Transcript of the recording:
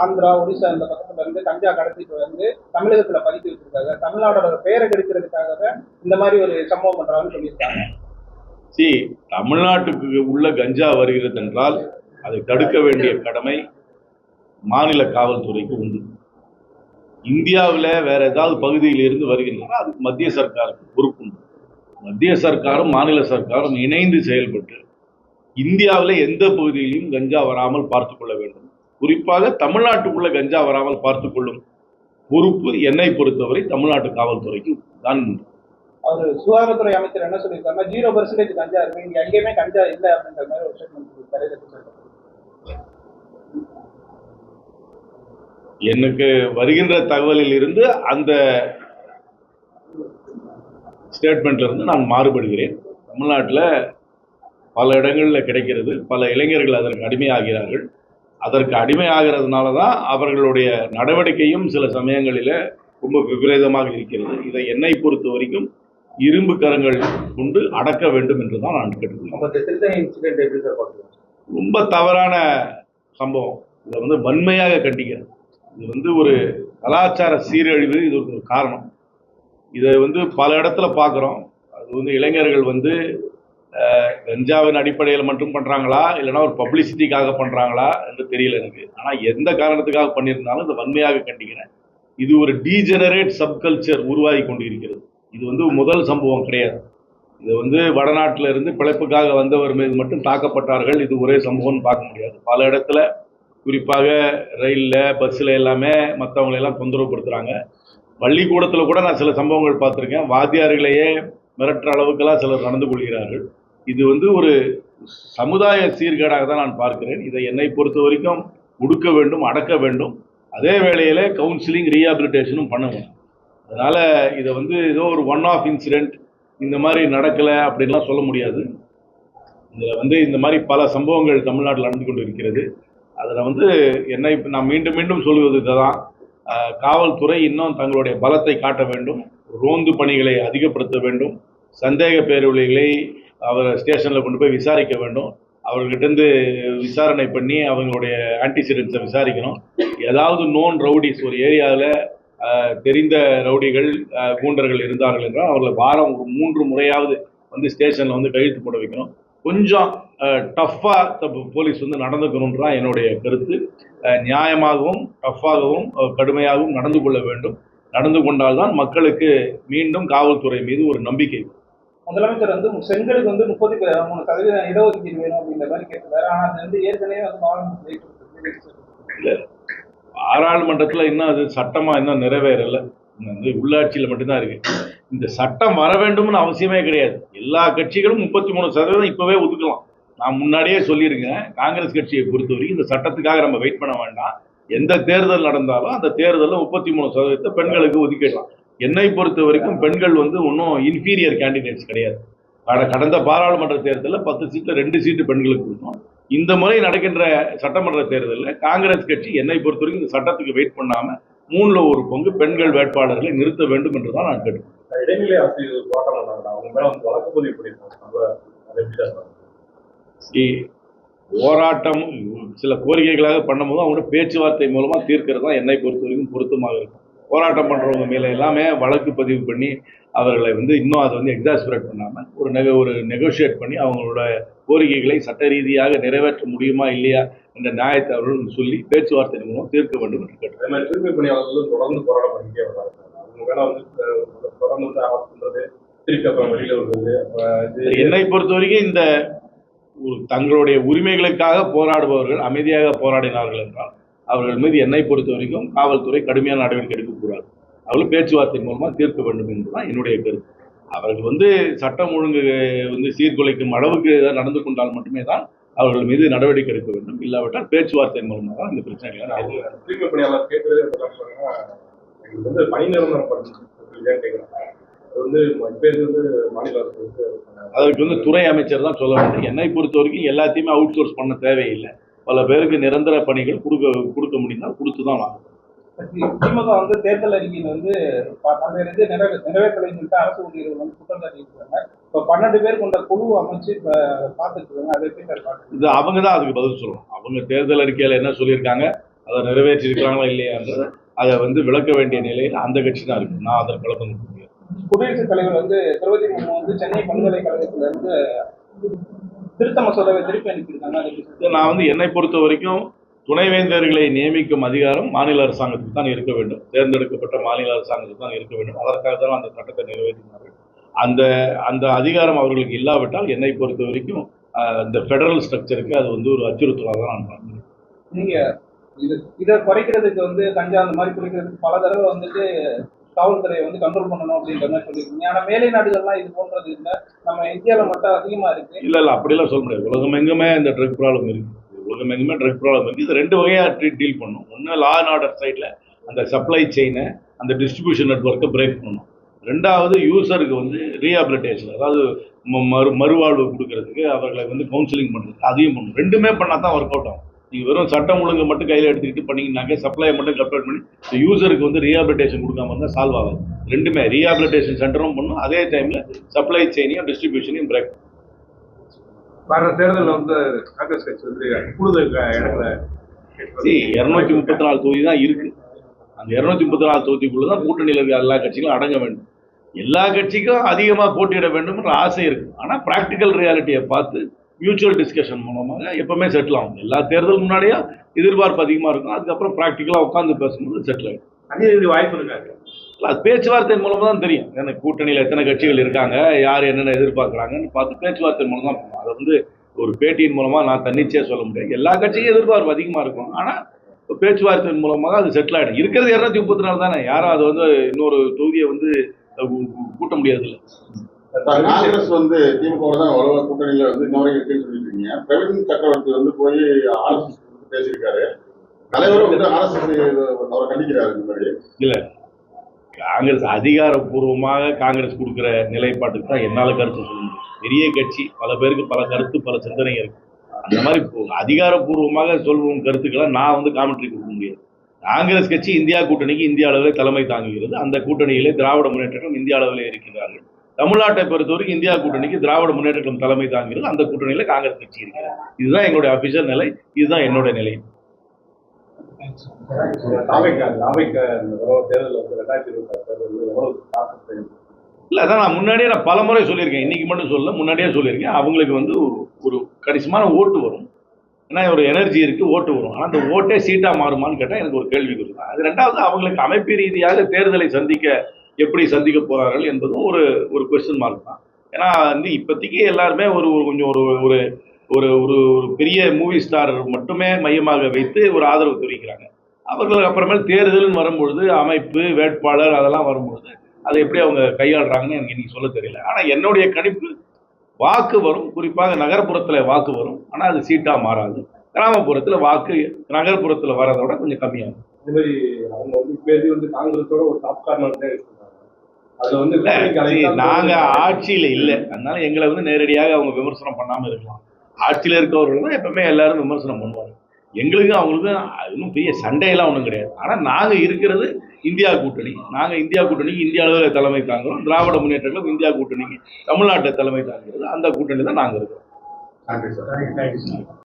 ஆந்திரா, ஒடிசா இந்த பக்கத்துல இருந்து கஞ்சா கடத்திட்டு வந்து தமிழகத்துல பதுக்கி வச்சிருக்காங்க. தமிழ்நாடோட பெயரை கெடுக்கிறதுக்காக இந்த மாதிரி ஒரு சம்பவம் பண்றாங்கன்னு சொல்லியிருக்காங்க. தமிழ்நாட்டுக்கு உள்ள கஞ்சா வருகிறது என்றால் அதை தடுக்க வேண்டிய கடமை மாநில காவல்துறைக்கு உண்டு. இந்தியாவில் வேற ஏதாவது பகுதியில் இருந்து வருகின்றன அதுக்கு மத்திய சர்க்காருக்கு பொறுப்பு. மத்திய சர்க்காரும் மாநில சர்க்காரும் இணைந்து செயல்பட்டு இந்தியாவில் எந்த பகுதியிலும் கஞ்சா வராமல் பார்த்துக் கொள்ள வேண்டும். குறிப்பாக தமிழ்நாட்டுக்குள்ள கஞ்சா வராமல் பார்த்துக் கொள்ளும் பொறுப்பு என்னை பொறுத்தவரை தமிழ்நாட்டு காவல்துறைக்கு தான். அவர் சுகாதாரத்துறை அமைச்சர் என்ன சொல்லியிருக்காங்க, 0% கஞ்சா இருக்கு, இங்க எங்கேயுமே கஞ்சா இல்லை அப்படின்ற மாதிரி ஒரு ஸ்டேட்மெண்ட் சொல்லியிருக்காரு. எனக்கு வருகின்ற தகவலில் இருந்து அந்த ஸ்டேட்மெண்ட்ல இருந்து நான் மாறுபடுகிறேன். தமிழ்நாட்டில் பல இடங்களில் கிடைக்கிறது, பல இளைஞர்கள் அதற்கு அடிமையாகிறார்கள். அதற்கு அடிமையாகிறதுனால தான் அவர்களுடைய நடவடிக்கையும் சில சமயங்களில் ரொம்ப விபரீதமாக இருக்கிறது. இதை என்னை பொறுத்த வரைக்கும் இரும்பு கரங்கள் கொண்டு அடக்க வேண்டும் என்று தான் நான் கேட்டுக்கொள்கிறேன். ரொம்ப தவறான சம்பவம். இதை வன்மையாக கண்டிக்கிறேன். இது ஒரு கலாச்சார சீரழிவு. இது ஒரு காரணம். இதை பல இடத்துல பார்க்குறோம். அது இளைஞர்கள் கஞ்சாவின் அடிப்படையில் மட்டும் பண்ணுறாங்களா இல்லைனா ஒரு பப்ளிசிட்டிக்காக பண்ணுறாங்களா என்று தெரியல எனக்கு. ஆனால் எந்த காரணத்துக்காக பண்ணியிருந்தாலும் இதை வன்மையாக கண்டிக்கிறேன். இது ஒரு டீஜெனரேட் சப்கல்ச்சர் உருவாகி கொண்டு இருக்கிறது. இது முதல் சம்பவம் கிடையாது. இது வடநாட்டில் இருந்து பிழைப்புக்காக வந்தவர் மீது மட்டும் தாக்கப்பட்டார்கள். இது ஒரே சம்பவம்னு பார்க்க முடியாது. பல இடத்துல குறிப்பாக ரயிலில், பஸ்ஸில் எல்லாமே மற்றவங்களெல்லாம் தொந்தரவுப்படுத்துகிறாங்க. பள்ளிக்கூடத்தில் கூட நான் சில சம்பவங்கள் பார்த்துருக்கேன். வாத்தியார்களையே மிரட்டுற அளவுக்கெல்லாம் சிலர் நடந்து கொள்கிறார்கள். இது ஒரு சமுதாய சீர்கேடாக தான் நான் பார்க்கிறேன். இதை என்னை பொறுத்த வரைக்கும் ஒடுக்க வேண்டும், அடக்க வேண்டும். அதே வேளையில் கவுன்சிலிங், ரீஹாபிலிட்டேஷனும் பண்ணணும். அதனால் இதை ஏதோ ஒரு ஒன் ஆஃப் இன்சிடென்ட் இந்த மாதிரி நடக்கலை அப்படின்லாம் சொல்ல முடியாது. இதில் இந்த மாதிரி பல சம்பவங்கள் தமிழ்நாட்டில் நடந்து கொண்டு இருக்கிறது. அதில் என்னை நான் மீண்டும் மீண்டும் சொல்வது இதுதான். காவல்துறை இன்னும் தங்களுடைய பலத்தை காட்ட வேண்டும். ரோந்து பணிகளை அதிகப்படுத்த வேண்டும். சந்தேக பேரொழிகளை அவர் ஸ்டேஷனில் கொண்டு போய் விசாரிக்க வேண்டும். அவர்கிட்டருந்து விசாரணை பண்ணி அவங்களுடைய ஆன்டிசிடென்ட்ஸை விசாரிக்கணும். ஏதாவது நோன் ரவுடிஸ் ஒரு ஏரியாவில் தெரிந்த ரவுடிகள், கூண்டர்கள் இருந்தார்கள் என்றால் அவர்களை வாரம் ஒரு 3 முறையாவது ஸ்டேஷனில் கையெழுத்து போட வைக்கணும். கொஞ்சம் டஃப்பாக போலீஸ் நடந்துக்கணுன்றான் என்னுடைய கருத்து. நியாயமாகவும் டஃப்பாகவும் கடுமையாகவும் நடந்து கொள்ள வேண்டும். நடந்து கொண்டால்தான் மக்களுக்கு மீண்டும் காவல்துறை மீது ஒரு நம்பிக்கை. முதலமைச்சர் செங்கலுக்கு 33% இடஒதுக்கீடு வேணும் அப்படின்ற மாதிரி கேட்டார். ஆனால் அது ஏற்கனவே இல்லை, பாராளுமன்றத்தில் இன்னும் அது சட்டமாக இன்னும் நிறைவேறலை. உள்ளாட்சியில் மட்டும்தான் இருக்கு. இந்த சட்டம் வர வேண்டும்னு அவசியமே கிடையாது. எல்லா கட்சிகளும் 33% இப்பவே ஒதுக்கலாம். நான் முன்னாடியே சொல்லியிருக்கேன். காங்கிரஸ் கட்சியை பொறுத்தவரைக்கும் இந்த சட்டத்துக்காக நம்ம வெயிட் பண்ண வேண்டாம். எந்த தேர்தல் நடந்தாலும் அந்த தேர்தலில் 33% பெண்களுக்கு ஒதுக்கிடலாம். என்னை பொறுத்த வரைக்கும் பெண்கள் ஒன்றும் இன்ஃபீரியர் கேண்டிடேட்ஸ் கிடையாது. கடந்த பாராளுமன்ற தேர்தலில் 10 சீட்டில் 2 சீட்டு பெண்களுக்கு கொடுத்தோம். இந்த முறை நடக்கின்ற சட்டமன்ற தேர்தலில் காங்கிரஸ் கட்சி என்னை பொறுத்த வரைக்கும் இந்த சட்டத்துக்கு வெயிட் பண்ணாமல் 3ல் 1 பங்கு பெண்கள் வேட்பாளர்களை நிறுத்த வேண்டும் என்று தான் நான் கேட்டுக்கொள்கிறேன். இடைநிலை ஆசிரியர்கள் வழக்கு பதிவு பண்ணியிருக்காங்க. போராட்டம் சில கோரிக்கைகளாக பண்ணும்போது அவங்களோட பேச்சுவார்த்தை மூலமா தீர்க்கிறது தான் என்னை பொறுத்த வரைக்கும் பொருத்தமாக இருக்கும். போராட்டம் பண்றவங்க மேல எல்லாமே வழக்கு பதிவு பண்ணி அவர்களை இன்னும் அதை எக்ஸாஸ்பரேட் பண்ணாம ஒரு நெகோசியேட் பண்ணி அவங்களோட கோரிக்கைகளை சட்ட ரீதியாக நிறைவேற்ற முடியுமா இல்லையா என்ற நியாயத்தை அவர்கள் சொல்லி பேச்சுவார்த்தை மூலம் தீர்க்க வேண்டும் என்று கேட்டேன். தூய்மை பணியாளர்களும் தொடர்ந்து போராட்டம் பண்ணிட்டே வர்றாங்க. அவங்க மேல தொடர்ந்து திருப்பி அப்புறம் வெளியில வருது. என்னை பொறுத்த வரைக்கும் இந்த தங்களுடைய உரிமைகளுக்காக போராடுபவர்கள் அமைதியாக போராடினார்கள் என்றால் அவர்கள் மீது என்னை பொறுத்த வரைக்கும் காவல்துறை கடுமையான நடவடிக்கை எடுக்கக்கூடாது. அவர்கள் பேச்சுவார்த்தை மூலமா தீர்க்க வேண்டும் என்பதுதான் என்னுடைய கருத்து. அவர்கள் சட்டம் ஒழுங்கு சீர்குலைக்கும் அளவுக்கு நடந்து கொண்டால் மட்டுமே தான் அவர்கள் மீது நடவடிக்கை எடுக்க வேண்டும். இல்லாவிட்டால் பேச்சுவார்த்தை மூலமாக தான் இந்த பிரச்சனைகளை தூய்மை பணியாளர் கேட்கறது பணி நிரந்தரம் கேட்கிறாங்க. அதற்கு துறை அமைச்சர் தான் சொல்ல வேண்டும். என்னை பொறுத்த வரைக்கும் எல்லாத்தையுமே அவுட் சோர்ஸ் பண்ண தேவையில்லை. பல பேருக்கு நிரந்தர பணிகள் கொடுக்க முடிந்தால் கொடுத்துதான் ஆகும். திமுக தேர்தல் அறிக்கையில் பல்வேறு நிறைவேற்றலை சொல்லிட்டு அரசு ஊழியர்கள் குற்றம் சாட்டியிருக்காங்க. இப்போ 12 பேர் கொண்ட குழு அமைச்சு பார்த்துட்டு இருக்காங்க. அதை எப்படி சார் பார்த்து இது அவங்க தான் அதுக்கு பதில் சொல்லணும். அவங்க தேர்தல் அறிக்கையில் என்ன சொல்லியிருக்காங்க, அதை நிறைவேற்றிருக்கிறாங்களா இல்லையான்றது அதை வந்து விளக்க வேண்டிய நிலையில் அந்த கட்சி தான் இருக்கு. நான் அதற்கு விளக்கம் கொடுக்க முடியாது. குடியரசுத் தலைவர் வந்து திரௌபதி முர்மு வந்து சென்னை பல்கலைக்கழகத்துல இருந்து திருத்த மசோதாவை திருப்பி அனுப்பியிருக்காங்க. நான் வந்து என்னை பொறுத்த வரைக்கும் துணைவேந்தர்களை நியமிக்கும் அதிகாரம் மாநில அரசாங்கத்துக்கு தான் இருக்க வேண்டும். தேர்ந்தெடுக்கப்பட்ட மாநில அரசாங்கத்துக்கு தான் இருக்க வேண்டும். அதற்காக தான் அந்த சட்டத்தை நிறைவேற்றினார்கள். அந்த அந்த அதிகாரம் அவர்களுக்கு இல்லாவிட்டால் என்னை பொறுத்த வரைக்கும் இந்த ஃபெடரல் ஸ்ட்ரக்சருக்கு அது வந்து ஒரு அச்சுறுத்தலாக தான் நான் பார்க்கிறேன். நீங்க இதை குறைக்கிறதுக்கு வந்து கஞ்சா அந்த மாதிரி குறைக்கிறதுக்கு பல தடவை வந்துட்டு காவல்துறையை வந்து கண்ட்ரோல் பண்ணணும் அப்படின்ற மாதிரி சொல்லியிருக்கீங்க. ஆனா மேலை நாடுகள்லாம் இது போன்றது இல்லை, நம்ம இந்தியாவில் மட்டும் அதிகமா இருக்கு. இல்ல அப்படிலாம் சொல்ல முடியாது. உலகம் எங்குமே இந்த ட்ரக் ப்ராப்ளம் இருக்கு. உலகம் எங்குமே ட்ரக் ப்ராப்ளம் இருக்கு. இது ரெண்டு வகையா டீல் பண்ணும். ஒன்று லா அண்ட் ஆர்டர் சைட்ல அந்த சப்ளை செயினை அந்த டிஸ்ட்ரிபியூஷன் நெட்வொர்க்கை பிரேக் பண்ணணும். ரெண்டாவது யூசருக்கு வந்து ரீஹாபிலிட்டேஷன், அதாவது மறுவாழ்வு கொடுக்கறதுக்கு அவர்களை வந்து கவுன்சிலிங் பண்ணுறதுக்கு அதையும் பண்ணணும். ரெண்டுமே பண்ணால் தான் ஒர்க் அவுட் ஆகும். நீங்கள் வெறும் சட்டம் ஒழுங்கு மட்டும் கையில் எடுத்துக்கிட்டு பண்ணீங்கன்னாக்க சப்ளையை மட்டும் கம்ப்ளீட் பண்ணி யூசருக்கு வந்து ரீஹாபிலிட்டேஷன் கொடுக்காம இருந்தால் சால்வ் ஆகாது. ரெண்டுமே ரீஹாபிலிட்டேஷன் சென்டரும் பண்ணும், அதே டைமில் சப்ளை செயினையும் டிஸ்ட்ரிபியூஷனையும் பிரேக் பண்ணும். வர தேர்தலில் வந்து காங்கிரஸ் கட்சி வந்து கூடுதல் இடங்களை 234 தொகுதி தான் இருக்கு. அந்த 234 தொகுதிக்குள்ள தான் கூட்டணியில் இருக்க எல்லா கட்சிகளும் அடங்க வேண்டும். எல்லா கட்சிக்கும் அதிகமாக போட்டியிட வேண்டும் என்ற ஆசை இருக்கு. ஆனால் பிராக்டிக்கல் ரியாலிட்டியை பார்த்து மியூச்சுவல் டிஸ்கஷன் மூலமாக எப்பவுமே செட்டில் ஆகும். எல்லா தேர்தல் முன்னாடியும் எதிர்பார்ப்பு அதிகமாக இருக்கும். அதுக்கப்புறம் ப்ராக்டிக்கலாக உட்காந்து பேசும்போது செட்டில் ஆகும். அதே வாய்ப்பு இருக்காங்க. அது பேச்சுவார்த்தை மூலமாக தான் தெரியும். ஏன்னா கூட்டணியில் எத்தனை கட்சிகள் இருக்காங்க, யார் என்னென்ன எதிர்பார்க்குறாங்கன்னு பார்த்து பேச்சுவார்த்தை மூலம் தான் போகும். அதை வந்து ஒரு பேட்டியின் மூலமாக நான் தன்னிச்சையாக சொல்ல முடியாது. எல்லா கட்சியும் எதிர்பார்ப்பு அதிகமாக இருக்கும். ஆனால் பேச்சுவார்த்தையின் மூலமாக அது செட்டில் ஆகிடும். இருக்கிறது 234 தானே, யாரும் அது வந்து இன்னொரு தொகுதியை வந்து கூட்ட முடியாது. இல்லை காங்கிரஸ் வந்து திமுக தான் வலுவா கூட்டணியில வந்து இன்ன வரைக்கும் இருக்குன்னு சொல்லிட்டு இருக்கீங்க. பிரவீன் சக்கரவர்த்தி வந்து போய் RSS பேசியிருக்காரு. தலைவரும் வந்து RSS அவரை கண்டிக்கிறாரு. இந்த மாதிரி இல்ல, காங்கிரஸ் அதிகாரப்பூர்வமாக காங்கிரஸ் கொடுக்குற நிலைப்பாட்டுக்கு தான் என்னால கருத்து சொல்ல முடியும். பெரிய கட்சி, பல பேருக்கு பல கருத்து பல சிந்தனை இருக்கு. அந்த மாதிரி அதிகாரப்பூர்வமாக சொல்லும் கருத்துக்களை நான் வந்து காமெண்ட்ரி கொடுக்க முடியாது. காங்கிரஸ் கட்சி இந்தியா கூட்டணிக்கு இந்திய அளவில் தலைமை தாங்குகிறது. அந்த கூட்டணியிலே திராவிட முன்னேற்றம் இந்திய அளவில் இருக்கிறார்கள். தமிழ்நாட்டை பொறுத்தவரைக்கும் இந்தியா கூட்டணிக்கு திராவிட முன்னேற்றம் தலைமை தாங்கிறது. அந்த கூட்டணியில காங்கிரஸ் கட்சி இருக்கிறது. இதுதான் எங்களுடைய அபிஷியல் நிலை, இதுதான் என்னோட நிலை. இல்ல, அதான் நான் முன்னாடியே பல முறை சொல்லியிருக்கேன். இன்னைக்கு மட்டும் சொல்ல, முன்னாடியே சொல்லியிருக்கேன். அவங்களுக்கு வந்து ஒரு கணிசமான ஓட்டு வரும். ஏன்னா ஒரு எனர்ஜி இருக்கு, ஓட்டு வரும். ஆனால் அந்த ஓட்டே சீட்டா மாறுமான்னு கேட்டால் எனக்கு ஒரு கேள்வி கொடுக்கும். அது ரெண்டாவது, அவங்களுக்கு அமைப்பு ரீதியாக தேர்தலை எப்படி சந்திக்க போறார்கள் என்பதும் ஒரு கொஸ்டின் மார்க் தான். ஏன்னா வந்து இப்போதைக்கு எல்லாருமே கொஞ்சம் ஒரு பெரிய மூவி ஸ்டார் மட்டுமே மையமாக வைத்து ஒரு ஆதரவு தெரிவிக்கிறாங்க. அவர்களுக்கு அப்புறமேல் தேர்தல்னு வரும்பொழுது அமைப்பு வேட்பாளர் அதெல்லாம் வரும்பொழுது அதை எப்படி அவங்க கையாளுறாங்கன்னு எனக்கு இன்னைக்கு சொல்ல தெரியல. ஆனால் என்னுடைய கணிப்பு வாக்கு வரும், குறிப்பாக நகர்ப்புறத்தில் வாக்கு வரும். ஆனால் அது சீட்டா மாறாது. கிராமப்புறத்தில் வாக்கு நகர்ப்புறத்தில் வரதோட கொஞ்சம் கம்மியாகும். இந்த மாதிரி அவங்க வந்து காங்கிரஸோட ஒரு டாப் கார்னர் அதுல வந்து நாங்க ஆட்சியில இல்லை, அதனால எங்களை வந்து நேரடியாக அவங்க விமர்சனம் பண்ணாம இருக்கலாம். ஆட்சியில இருக்கவர்கள் தான் எப்பவுமே எல்லாரும் விமர்சனம் பண்ணுவாங்க. எங்களுக்கும் அவங்களுக்கும் இன்னும் பெரிய சண்டையெல்லாம் ஒன்றும் கிடையாது. ஆனா நாங்க இருக்கிறது இந்தியா கூட்டணி. நாங்க இந்தியா கூட்டணிக்கு இந்திய அளவில் தலைமை தாங்குறோம். திராவிட முன்னேற்றங்களும் இந்தியா கூட்டணிக்கு தமிழ்நாட்டை தலைமை தாங்குறது. அந்த கூட்டணி தான் நாங்க இருக்கிறோம். நன்றி சார்.